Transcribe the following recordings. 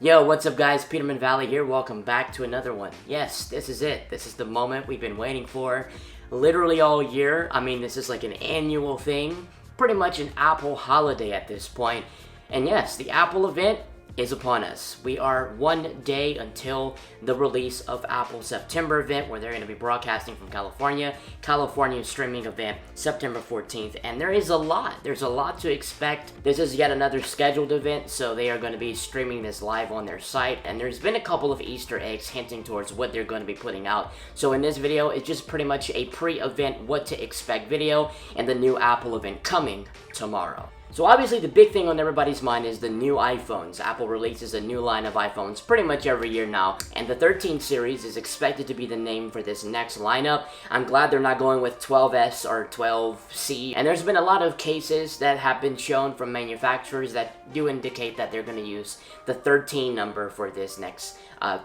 Yo, what's up guys? Peterman Valley here. Welcome back to another one. Yes, this is it. This is the moment we've been waiting for literally all year. I mean, this is like an annual thing. Pretty much an Apple holiday at this point. And yes, the Apple event is upon us. We are one day until the release of Apple's September event, where they're going to be broadcasting from California. California streaming event September 14th, and there's a lot to expect. This is yet another scheduled event, so they are going to be streaming this live on their site, and there's been a couple of Easter eggs hinting towards what they're going to be putting out. So in this video, it's just pretty much a pre-event what to expect video and the new Apple event coming tomorrow. So obviously the big thing on everybody's mind is the new iPhones. Apple releases a new line of iPhones pretty much every year now, and the 13 series is expected to be the name for this next lineup. I'm glad they're not going with 12S or 12C, and there's been a lot of cases that have been shown from manufacturers that do indicate that they're going to use the 13 number for this next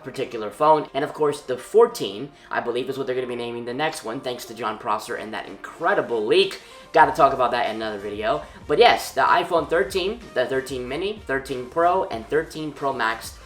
particular phone. And of course the 14, I believe, is what they're going to be naming the next one, thanks to John Prosser and that incredible leak. Got to talk about that in another video. But yes, the iPhone 13, the 13 mini, 13 Pro, and 13 Pro Max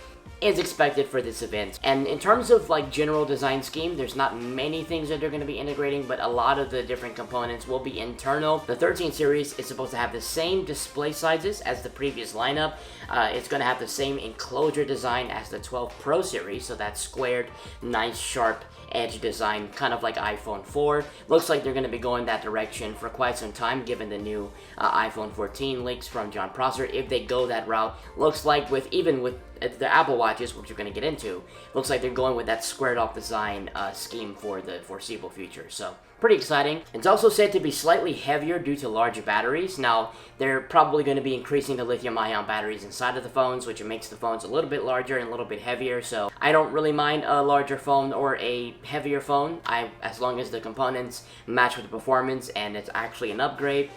is expected for this event. And in terms of like general design scheme, there's not many things that they're going to be integrating, but a lot of the different components will be internal. The 13 series is supposed to have the same display sizes as the previous lineup. It's going to have the same enclosure design as the 12 Pro series, so that squared, nice, sharp edge design, kind of like iPhone 4. Looks like they're going to be going that direction for quite some time, given the new iPhone 14 leaks from John Prosser. If they go that route, looks like even with the Apple Watches, which you're going to get into, looks like they're going with that squared off design scheme for the foreseeable future. So pretty exciting. It's also said to be slightly heavier due to larger batteries. Now, they're probably going to be increasing the lithium-ion batteries inside of the phones, which makes the phones a little bit larger and a little bit heavier. So I don't really mind a larger phone or a heavier phone, as long as the components match with the performance and it's actually an upgrade.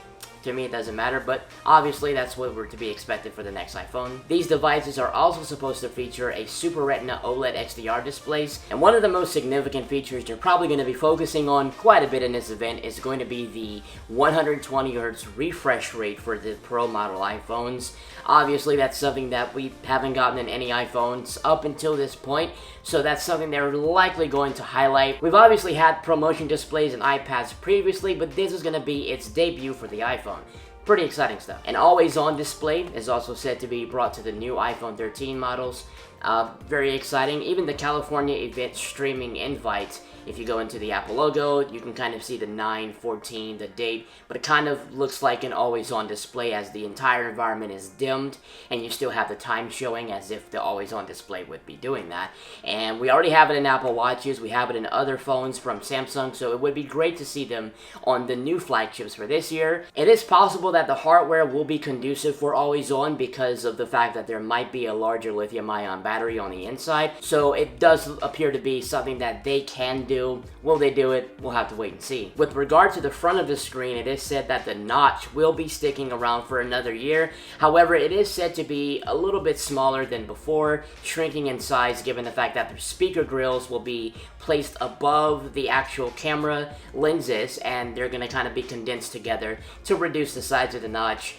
To me, it doesn't matter, but obviously that's what we're to be expected for the next iPhone. These devices are also supposed to feature a Super Retina OLED XDR displays, and one of the most significant features they're probably going to be focusing on quite a bit in this event is going to be the 120Hz refresh rate for the Pro model iPhones. Obviously, that's something that we haven't gotten in any iPhones up until this point, so that's something they're likely going to highlight. We've obviously had ProMotion displays and iPads previously, but this is going to be its debut for the iPhone. Pretty exciting stuff. An always-on display is also said to be brought to the new iPhone 13 models. Very exciting. Even the California event streaming invite, if you go into the Apple logo, you can kind of see the 9/14, the date, but it kind of looks like an always-on display as the entire environment is dimmed, and you still have the time showing as if the always-on display would be doing that. And we already have it in Apple Watches, we have it in other phones from Samsung, so it would be great to see them on the new flagships for this year. It is possible that the hardware will be conducive for always-on because of the fact that there might be a larger lithium-ion battery on the inside, so it does appear to be something that they can do. Will they do it? We'll have to wait and see. With regard to the front of the screen, it is said that the notch will be sticking around for another year. However, it is said to be a little bit smaller than before, shrinking in size given the fact that the speaker grills will be placed above the actual camera lenses, and they're going to kind of be condensed together to reduce the size of the notch.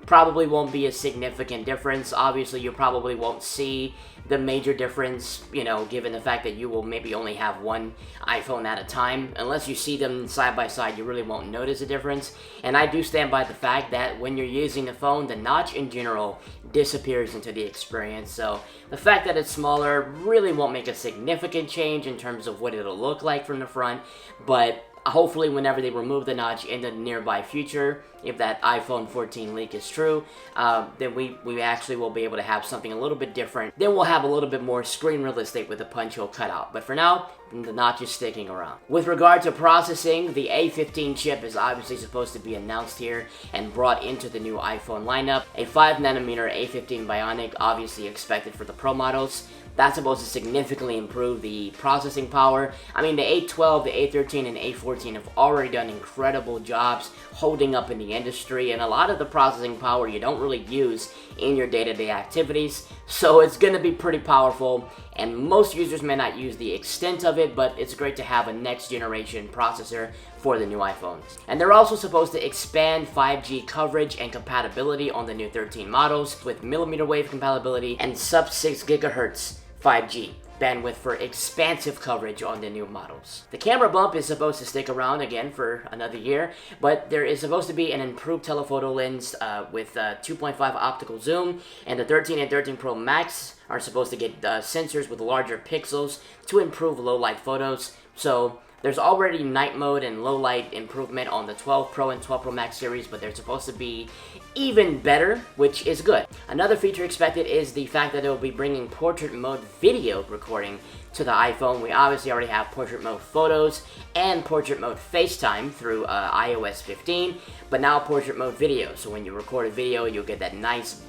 Probably won't be a significant difference. Obviously, you probably won't see the major difference, given the fact that you will maybe only have one iPhone at a time. Unless you see them side by side, you really won't notice a difference. And I do stand by the fact that when you're using the phone, the notch in general disappears into the experience. So the fact that it's smaller really won't make a significant change in terms of what it'll look like from the front, but hopefully whenever they remove the notch in the nearby future, if that iPhone 14 leak is true, then we actually will be able to have something a little bit different. Then we'll have a little bit more screen real estate with a punch hole cutout. But for now, the notch is sticking around. With regard to processing, the A15 chip is obviously supposed to be announced here and brought into the new iPhone lineup. A 5nm A15 Bionic, obviously expected for the Pro models. That's supposed to significantly improve the processing power. I mean, the A12, the A13, and A14 have already done incredible jobs holding up in the industry, and a lot of the processing power you don't really use in your day-to-day activities, so it's going to be pretty powerful. and most users may not use the extent of it, but it's great to have a next generation processor for the new iPhones. And they're also supposed to expand 5G coverage and compatibility on the new 13 models with millimeter wave compatibility and sub 6 gigahertz 5G bandwidth for expansive coverage on the new models. The camera bump is supposed to stick around again for another year, but there is supposed to be an improved telephoto lens with 2.5 optical zoom, and the 13 and 13 Pro Max are supposed to get sensors with larger pixels to improve low light photos. So there's already night mode and low light improvement on the 12 Pro and 12 Pro Max series, but they're supposed to be even better, which is good. Another feature expected is the fact that they'll be bringing portrait mode video recording to the iPhone. We obviously already have portrait mode photos and portrait mode FaceTime through iOS 15, but now portrait mode video. So when you record a video, you'll get that nice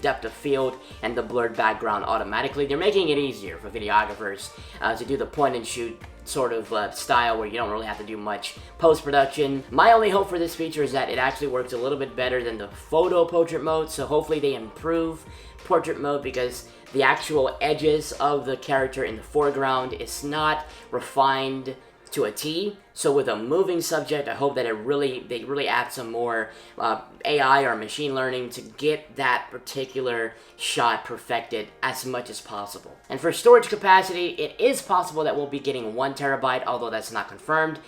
depth of field and the blurred background automatically. They're making it easier for videographers to do the point and shoot sort of style where you don't really have to do much post-production. My only hope for this feature is that it actually works a little bit better than the photo portrait mode, so hopefully they improve portrait mode, because the actual edges of the character in the foreground is not refined to a T. So with a moving subject, I hope that they really add some more AI or machine learning to get that particular shot perfected as much as possible. And for storage capacity, it is possible that we'll be getting 1 terabyte, although that's not confirmed.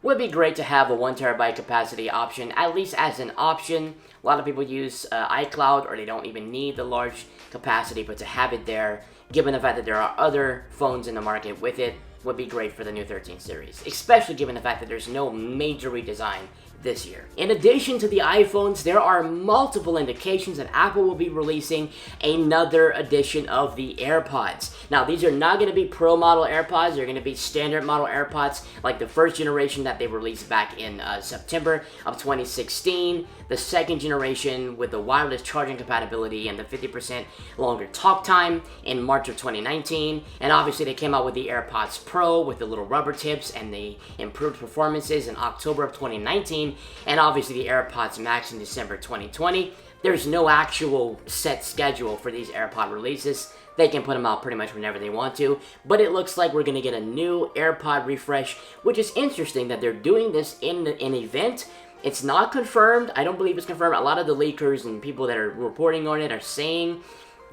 Would be great to have a 1 terabyte capacity option, at least as an option. A lot of people use iCloud, or they don't even need the large capacity, but to have it there, given the fact that there are other phones in the market with it, would be great for the new 13 series, especially given the fact that there's no major redesign this year. In addition to the iPhones, there are multiple indications that Apple will be releasing another edition of the AirPods. Now, these are not going to be Pro model AirPods, they're going to be standard model AirPods, like the first generation that they released back in September of 2016, the second generation with the wireless charging compatibility and the 50% longer talk time in March of 2019, and obviously they came out with the AirPods Pro with the little rubber tips and the improved performances in October of 2019, and obviously the AirPods Max in December 2020. There's no actual set schedule for these AirPod releases. They can put them out pretty much whenever they want to, but it looks like we're going to get a new AirPod refresh, which is interesting that they're doing this in an event. It's not confirmed. I don't believe it's confirmed. A lot of the leakers and people that are reporting on it are saying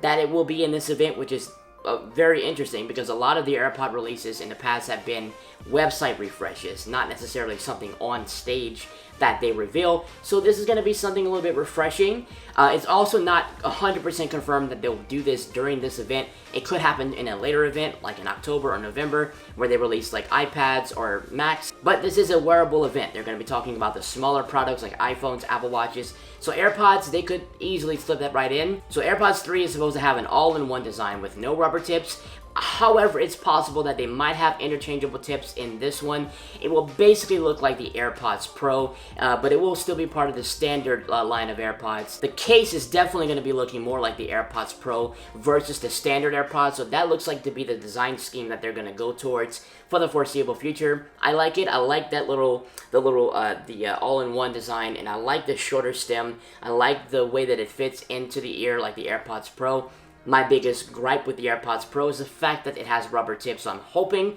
that it will be in this event, which is very interesting, because a lot of the AirPod releases in the past have been website refreshes, not necessarily something on stage that they reveal. So this is going to be something a little bit refreshing. It's also not 100% confirmed that they'll do this during this event. It could happen in a later event, like in October or November, where they release like iPads or Macs. But this is a wearable event. They're going to be talking about the smaller products like iPhones, Apple Watches. So AirPods, they could easily slip that right in. So AirPods 3 is supposed to have an all-in-one design with no rubber tips. However, it's possible that they might have interchangeable tips in this one. It will basically look like the AirPods Pro, but it will still be part of the standard line of AirPods. The case is definitely going to be looking more like the AirPods Pro versus the standard AirPods, so that looks like to be the design scheme that they're going to go towards for the foreseeable future. I like it. I like that the all-in-one design, and I like the shorter stem. I like the way that it fits into the ear like the AirPods Pro. My biggest gripe with the AirPods Pro is the fact that it has rubber tips. So I'm hoping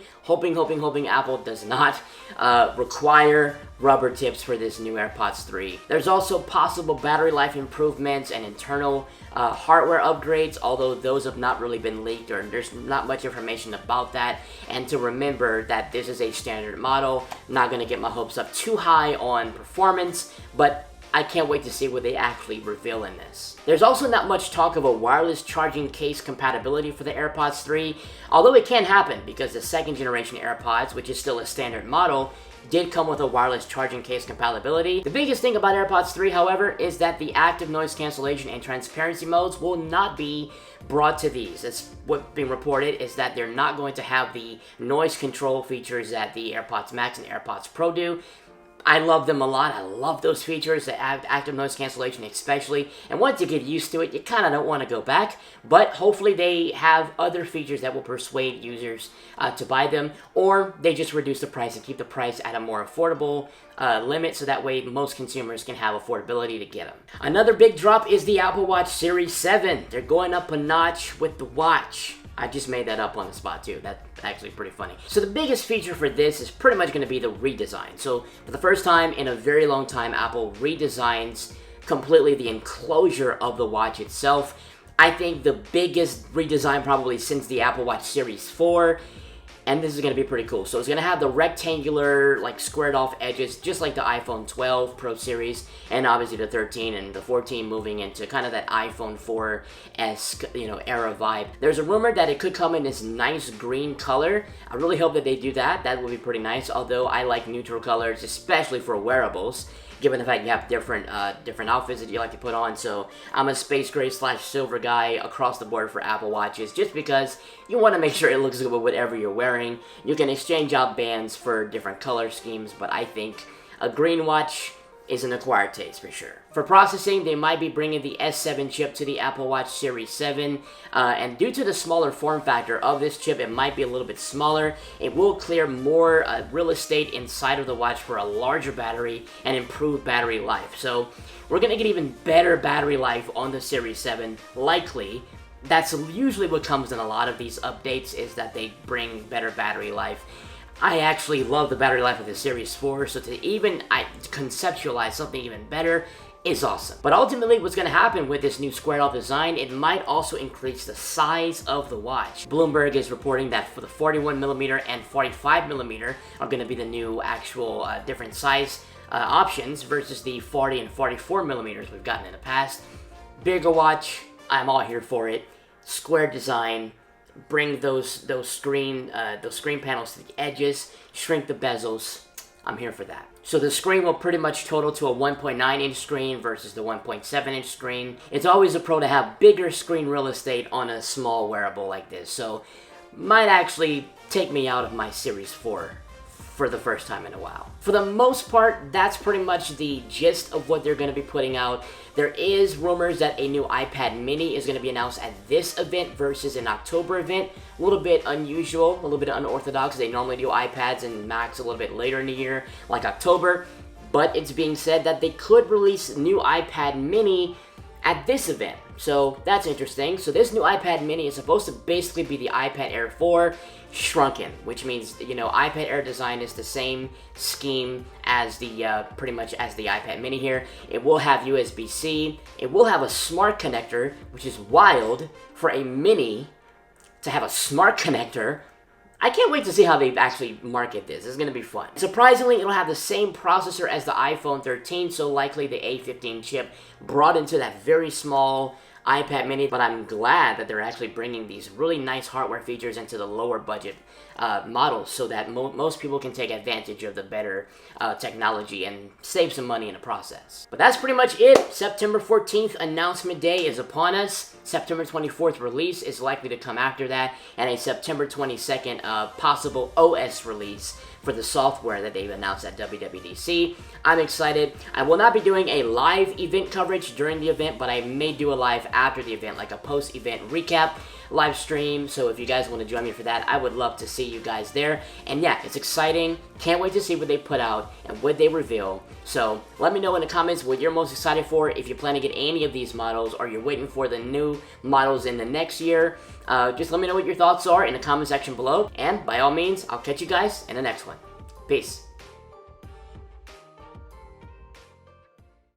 Apple does not require rubber tips for this new AirPods 3. There's also possible battery life improvements and internal hardware upgrades, although those have not really been leaked, or there's not much information about that. And to remember that this is a standard model, I'm not going to get my hopes up too high on performance, but I can't wait to see what they actually reveal in this. There's also not much talk of a wireless charging case compatibility for the AirPods 3, although it can happen because the second generation AirPods, which is still a standard model, did come with a wireless charging case compatibility. The biggest thing about AirPods 3, however, is that the active noise cancellation and transparency modes will not be brought to these. That's what's being reported, is that they're not going to have the noise control features that the AirPods Max and AirPods Pro do. I love them a lot. I love those features, the active noise cancellation especially. And once you get used to it, you kind of don't want to go back. But hopefully they have other features that will persuade users to buy them. Or they just reduce the price and keep the price at a more affordable limit, so that way most consumers can have affordability to get them. Another big drop is the Apple Watch Series 7. They're going up a notch with the watch. I just made that up on the spot too. That's actually pretty funny. So the biggest feature for this is pretty much going to be the redesign. So for the first time in a very long time, Apple redesigns completely the enclosure of the watch itself. I think the biggest redesign probably since the Apple Watch Series 4. And this is going to be pretty cool. So it's going to have the rectangular, like squared off edges, just like the iPhone 12 Pro Series, and obviously the 13 and the 14 moving into kind of that iPhone 4-esque, era vibe. There's a rumor that it could come in this nice green color. I really hope that they do that. That would be pretty nice, although I like neutral colors, especially for wearables, given the fact you have different outfits that you like to put on. So I'm a space gray / silver guy across the board for Apple Watches, just because you want to make sure it looks good with whatever you're wearing. You can exchange out bands for different color schemes, but I think a green watch is an acquired taste for sure. For processing, they might be bringing the S7 chip to the Apple Watch Series 7, and due to the smaller form factor of this chip, it might be a little bit smaller. It will clear more real estate inside of the watch for a larger battery and improved battery life. So we're gonna get even better battery life on the Series 7, likely. That's usually what comes in a lot of these updates, is that they bring better battery life. I actually love the battery life of the Series 4, so to even conceptualize something even better is awesome. But ultimately, what's going to happen with this new squared-off design, it might also increase the size of the watch. Bloomberg is reporting that for the 41mm and 45mm are going to be the new actual different size options versus the 40 and 44mm we've gotten in the past. Bigger watch, I'm all here for it. Square design. Bring those screen panels to the edges, shrink the bezels. I'm here for that. So the screen will pretty much total to a 1.9-inch screen versus the 1.7-inch screen. It's always a pro to have bigger screen real estate on a small wearable like this, so might actually take me out of my Series 4 for the first time in a while. For the most part, that's pretty much the gist of what they're going to be putting out. There is rumors that a new iPad mini is going to be announced at this event versus an October event. A little bit unusual, a little bit unorthodox. They normally do iPads and Macs a little bit later in the year, like October. But it's being said that they could release a new iPad mini at this event. So that's interesting. So this new iPad mini is supposed to basically be the iPad Air 4 shrunken, which means, iPad Air design is the same scheme as the, pretty much as the iPad mini here. It will have USB-C. It will have a smart connector, which is wild for a mini to have a smart connector. I can't wait to see how they actually market this. It's going to be fun. Surprisingly, it'll have the same processor as the iPhone 13, so likely the A15 chip brought into that very small iPad mini, but I'm glad that they're actually bringing these really nice hardware features into the lower budget models so that most people can take advantage of the better technology and save some money in the process. But that's pretty much it. September 14th announcement day is upon us. September 24th release is likely to come after that, and a September 22nd possible OS release for the software that they've announced at WWDC. I'm excited. I will not be doing a live event coverage during the event, but I may do a live after the event, like a post-event recap live stream. So if you guys want to join me for that, I would love to see you guys there. And yeah, it's exciting. Can't wait to see what they put out and what they reveal. So let me know in the comments what you're most excited for, if you plan to get any of these models or you're waiting for the new models in the next year. Just let me know what your thoughts are in the comment section below. And by all means, I'll catch you guys in the next one. Peace.